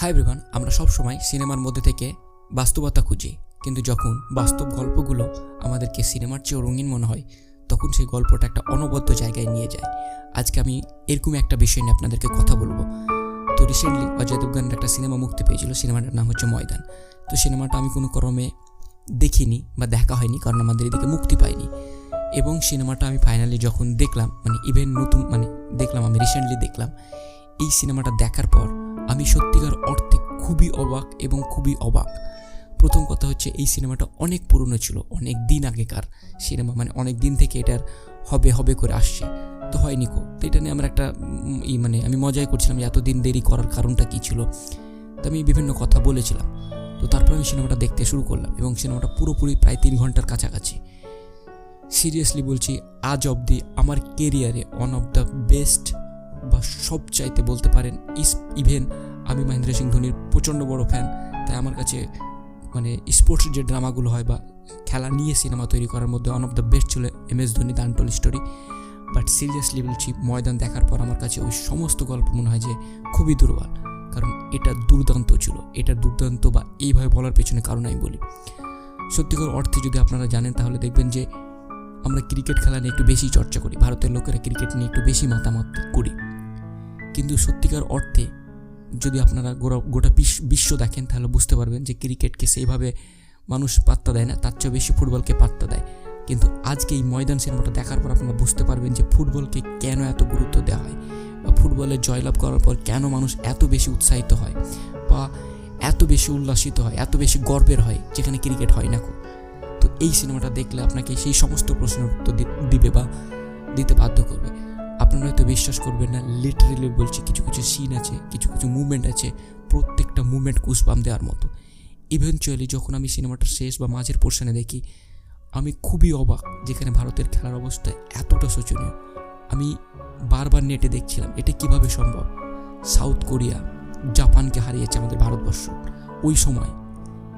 Hi everyone, আমরা সব সময় সিনেমার মধ্যে থেকে বাস্তবতা খুঁজি, কিন্তু যখন বাস্তব গল্পগুলো আমাদেরকে সিনেমার চেয়েও রঙিন মনে হয় তখন সেই গল্পটা একটা অনবদ্য জায়গায় নিয়ে যায়। আজকে আমি এরকম একটা বিষয় নিয়ে আপনাদেরকে কথা বলবো। তো রিসেন্টলি অজয় দেবগনের একটা সিনেমা মুক্তি পেয়েছিল, সিনেমাটার নাম হচ্ছে ময়দান। তো সিনেমাটা আমি কোনো ক্রমে দেখিনি বা দেখা হয়নি, কারণ আমাদের এদিকে মুক্তি পায়নি। এবং সিনেমাটা আমি ফাইনালি যখন দেখলাম, আমি রিসেন্টলি দেখলাম, এই সিনেমাটা দেখার পর আমি সত্যিকার অর্থে খুবই অবাক। প্রথম কথা হচ্ছে, এই সিনেমাটা অনেক পুরনো ছিল, অনেক দিন আগেকার সিনেমা, অনেক দিন থেকে এটার হবে করে আসছে, তো হয়নি কো। তো এটা নিয়ে আমার একটা আমি মজাই করছিলাম যে এতদিন দেরি করার কারণটা কী ছিল। তো আমি বিভিন্ন কথা বলেছিলাম। তো তারপর আমি সিনেমাটা দেখতে শুরু করলাম এবং সিনেমাটা পুরোপুরি প্রায় 3 ঘন্টার কাছাকাছি। সিরিয়াসলি বলছি, আজ অবধি আমার কেরিয়ারে ওয়ান অফ দ্য বেস্ট বা সবচাইতে বলতে পারেন, ইভেন আমি মহেন্দ্র সিং ধোনির প্রচণ্ড বড় ফ্যান, তাই আমার কাছে স্পোর্টস যে ড্রামাগুলো হয় বা খেলা নিয়ে সিনেমা তৈরি করার মধ্যে ওয়ান অফ দ্য বেস্ট ছিল MS Dhoni the untold story. But seriously বলছি, ময়দান দেখার পর আমার কাছে ওই সমস্ত গল্প মনে হয় যে খুবই দুর্বল, কারণ এটা দুর্দান্ত ছিল। এটা দুর্দান্ত বা এইভাবে বলার পেছনে কারণ আমি বলি, সত্যিকার অর্থে যদি আপনারা জানেন তাহলে দেখবেন যে আমরা ক্রিকেট খেলা নিয়ে একটু বেশি চর্চা করি, ভারতের লোকেরা ক্রিকেট নিয়ে একটু বেশি মাতামাতি করি, কিন্তু সত্যিকার অর্থে যদি আপনারা গোটা বিশ্ব দেখেন তাহলে বুঝতে পারবেন যে ক্রিকেটকে সেইভাবে মানুষ পাত্তা দেয় না, তার চেয়ে বেশি ফুটবলকে পাত্তা দেয়। কিন্তু আজকে এই ময়দান সিনেমাটা দেখার পর আপনারা বুঝতে পারবেন যে ফুটবলকে কেন এত গুরুত্ব দেওয়া হয়, বা ফুটবলে জয়লাভ করার পর কেন মানুষ এত বেশি উৎসাহিত হয় বা এত বেশি উল্লাসিত হয়, এত বেশি গর্বের হয়, যেখানে ক্রিকেট হয় না। তো এই সিনেমাটা দেখলে আপনাকে সেই সমস্ত প্রশ্নের উত্তর দিবে বা দিতে বাধ্য করবে। আপনারা হয়তো বিশ্বাস করবেন না, লিটারেলি বলছি, কিছু সিন আছে, কিছু মুভমেন্ট আছে, প্রত্যেকটা মুভমেন্ট গুজবাম্প দেওয়ার মতো। ইভেনচুয়ালি যখন আমি সিনেমাটার শেষ বা মাঝের পোর্শনে দেখি, আমি খুবই অবাক, যেখানে ভারতের খেলার অবস্থা এতটা শোচনীয়। আমি বারবার নেটে দেখছিলাম এটা কিভাবে সম্ভব। সাউথ কোরিয়া জাপানকে হারিয়েছে আমাদের ভারতবর্ষ ওই সময়।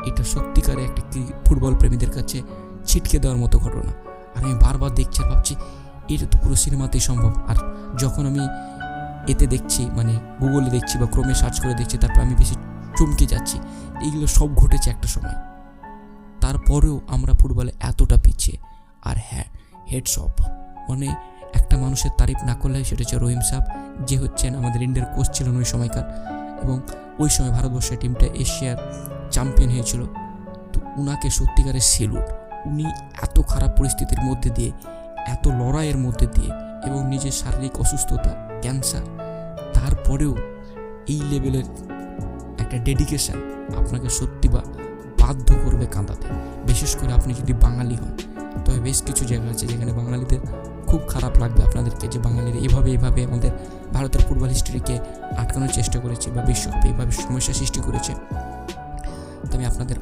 এটা সত্যিকারে একটা ফুটবল প্রেমীদের কাছে ছিটকে দেওয়ার মতো ঘটনা। আর আমি বারবার দেখছি আর ভাবছি এটা তো পুরো সিনেমাতেই সম্ভব। আর যখন আমি এতে দেখছি, গুগলে দেখছি বা ক্রমে সার্চ করে দেখছি, তারপর আমি বেশি চমকে যাচ্ছি। এইগুলো সব ঘটেছে একটা সময়, তারপরেও আমরা ফুটবলে এতটা পিছিয়ে। আর হ্যাঁ, হেডস অফ, একটা মানুষের তারিফ না করলে সেটা হচ্ছে রহিম সাহেব, যে হচ্ছেন আমাদের ইন্ডিয়ার কোচ ছিলেন ওই সময়কার, এবং ওই সময় ভারতবর্ষের টিমটা এশিয়ার চ্যাম্পিয়ন হয়েছিল। তো উনাকে সত্যিকারের সেলুট। উনি এত খারাপ পরিস্থিতির মধ্যে দিয়ে, এত লড়াইয়ের মধ্যে দিয়ে, এবং নিজের শারীরিক অসুস্থতা, ক্যান্সার, তারপরেও এই লেভেলের একটা ডেডিকেশন আপনাকে সত্যি বাধ্য করবে কাঁদাতে। বিশেষ করে আপনি যদি বাঙালি হন, তবে বেশ কিছু জায়গা আছে যেখানে বাঙালিদের খুব খারাপ লাগবে আপনাদেরকে, যে বাঙালিরা এভাবে আমাদের ভারতের ফুটবল হিস্ট্রিকে আটকানোর চেষ্টা করেছে বা বিশ্বকাপে এইভাবে সমস্যা সৃষ্টি করেছে। তো আমি আপনাদের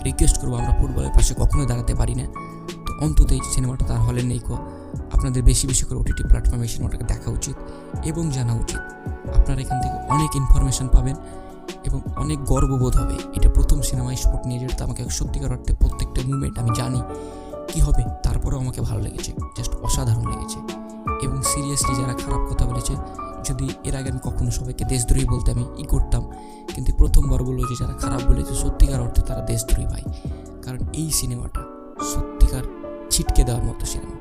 রিকোয়েস্ট করবো, আমরা ফুটবলের পাশে কখনোই দাঁড়াতে পারি না। তো অন্তত এই সিনেমাটা তার হলে নেই আপনাদের বেশি করে OTT প্ল্যাটফর্মে এই সিনেমাটাকে দেখা উচিত এবং জানা উচিত। আপনারা এখান থেকে অনেক ইনফরমেশন পাবেন এবং অনেক গর্ববোধ হবে। এটা প্রথম সিনেমা স্পোর্ট নিয়ে, যেটা আমাকে সত্যিকার অর্থে প্রত্যেকটা মুভমেন্ট আমি জানি কী হবে, তারপরেও আমাকে ভালো লেগেছে, জাস্ট অসাধারণ লেগেছে। এবং সিরিয়াসলি যারা খারাপ কথা বলেছে, যদি এর আগে আমি কখনো সবাইকে দেশদ্রোহী বলতে আমি করতাম, কিন্তু প্রথমবার বললো যে যারা খারাপ বলেছে সত্যিকার অর্থে তারা দেশদ্রোহী ভাই। কারণ এই সিনেমাটা সত্যিকার ছিটকে দেওয়ার মতো সিনেমা।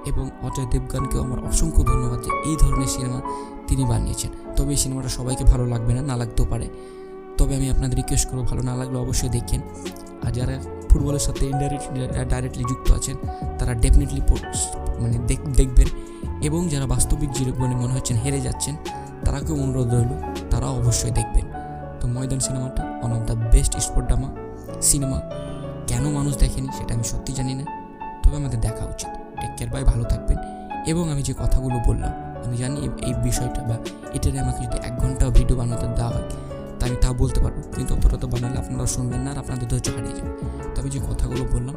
এবং অজয় দেবগনকেও আমার অসংখ্য ধন্যবাদ যে এই ধরনের সিনেমা তিনি বানিয়েছেন। তবে এই সিনেমাটা সবাইকে ভালো লাগবে না লাগতেও পারে, তবে আমি আপনাদের রিকোয়েস্ট করবো, ভালো না লাগলে অবশ্যই দেখেন। আর যারা ফুটবলের সাথে ডাইরেক্টলি যুক্ত আছেন তারা ডেফিনেটলি দেখবেন, এবং যারা বাস্তবিক জীবনে মনে হচ্ছেন হেরে যাচ্ছেন, তারাকেও অনুরোধ রইল, তারাও অবশ্যই দেখবেন। তো ময়দান সিনেমাটা one of the best sport drama cinema. কেন মানুষ দেখেনি সেটা আমি সত্যি জানি না, তবে আমাদের দেখা উচিত। টেক কেয়ার, বাই, ভালো থাকবেন। এবং আমি যে কথাগুলো বললাম, আমি জানি এই বিষয়টা বা এটারে আমাকে যদি 1 ঘন্টা ভিডিও বানাতে দেওয়া হয় তা আমি তাও বলতে পারবো, কিন্তু অতটা তো বানালে আপনারা শুনবেন না আর আপনাদের ধৈর্য হারিয়ে যাবে। তবে যে কথাগুলো বললাম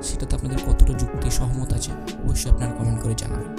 সেটাতে আপনাদের কতটা যুক্তি সহমত আছে অবশ্যই আপনারা কমেন্ট করে জানাবেন।